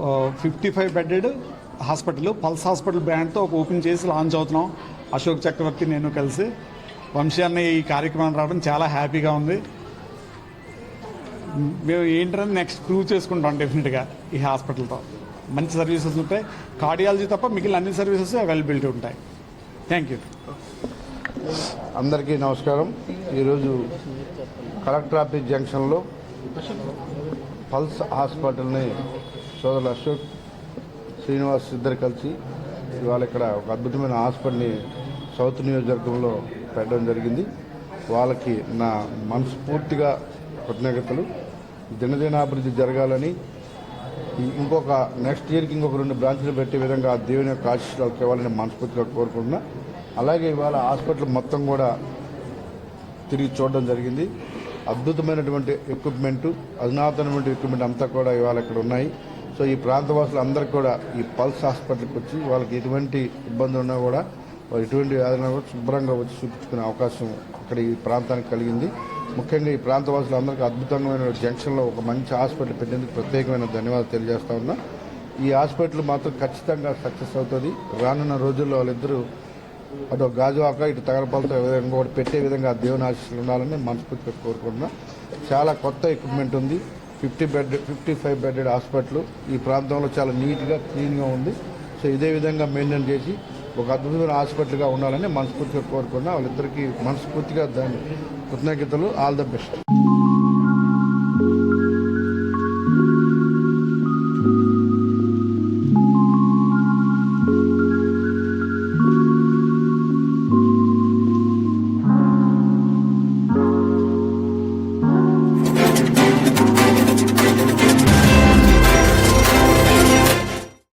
55 bedded hospital pulse hospital బ్రాండ్తో ఒక open చేసి launch అవుతున్నాం. అశోక్ చక్రవర్తి నేను కలిసి వంశీ అన్న ఈ కార్యక్రమం రావడం చాలా హ్యాపీగా ఉంది. మేము ఏంటంటే నెక్స్ట్ ప్రూవ్ చేసుకుంటాం డెఫినెట్గా ఈ హాస్పిటల్తో. మంచి సర్వీసెస్ ఉంటాయి, కార్డియాలజీ తప్ప మిగిలిన అన్ని సర్వీసెస్ అవైలబిలిటీ ఉంటాయి. Thank you. అందరికీ నమస్కారం. ఈరోజు కలెక్టర్ ఆఫీస్ జంక్షన్లో పల్స్ హాస్పిటల్ని సోదరులు అశోక్ శ్రీనివాస్ ఇద్దరు కలిసి ఇవాళ ఇక్కడ ఒక అద్భుతమైన హాస్పిటల్ని సౌత్ నియోజకవర్గంలో పెట్టడం జరిగింది. వాళ్ళకి నా మనస్ఫూర్తిగా కృతజ్ఞతలు. దినదినాభివృద్ధి జరగాలని, ఇంకొక నెక్స్ట్ ఇయర్కి ఇంకొక 2 బ్రాంచ్లు పెట్టే విధంగా దేవుని యొక్క ఆశీస్సులు ఇవ్వాలని మనస్ఫూర్తిగా కోరుకుంటున్నా. అలాగే ఇవాళ హాస్పిటల్ మొత్తం కూడా తిరిగి చూడడం జరిగింది. అద్భుతమైనటువంటి ఎక్విప్మెంటు, అధునాతనమైన ఎక్విప్మెంట్ అంతా కూడా ఇవాళ ఇక్కడ ఉన్నాయి. సో ఈ ప్రాంతవాసులు అందరికీ కూడా ఈ పల్స్ హాస్పిటల్కి వచ్చి వాళ్ళకి ఎటువంటి ఇబ్బంది ఉన్నా కూడా ఎటువంటి వ్యాధులు కూడా శుభ్రంగా వచ్చి చూపించుకునే అవకాశం ఇక్కడ ఈ ప్రాంతానికి కలిగింది. ముఖ్యంగా ఈ ప్రాంతవాసులు అందరికీ అద్భుతమైన జంక్షన్లో ఒక మంచి హాస్పిటల్ పెట్టేందుకు ప్రత్యేకమైన ధన్యవాదాలు తెలియజేస్తా ఉన్నా. ఈ హాస్పిటల్ మాత్రం ఖచ్చితంగా సక్సెస్ అవుతుంది. రానున్న రోజుల్లో వాళ్ళిద్దరూ అటు గాజువాక ఇటు తగరపాలతో ఇంకొకటి పెట్టే విధంగా దేవుని ఆశీస్సులు ఉండాలని మనస్ఫూర్తిగా కోరుకుంటున్నా. చాలా కొత్త ఎక్విప్మెంట్ ఉంది. 55 బెడెడ్ హాస్పిటల్ ఈ ప్రాంతంలో చాలా నీట్గా క్లీన్గా ఉంది. సో ఇదే విధంగా మెయింటైన్ చేసి ఒక అద్భుతమైన హాస్పిటల్గా ఉండాలని మనస్ఫూర్తిగా కోరుకున్నా. వాళ్ళిద్దరికీ మనస్ఫూర్తిగా దాని కృతజ్ఞతలు. All the best.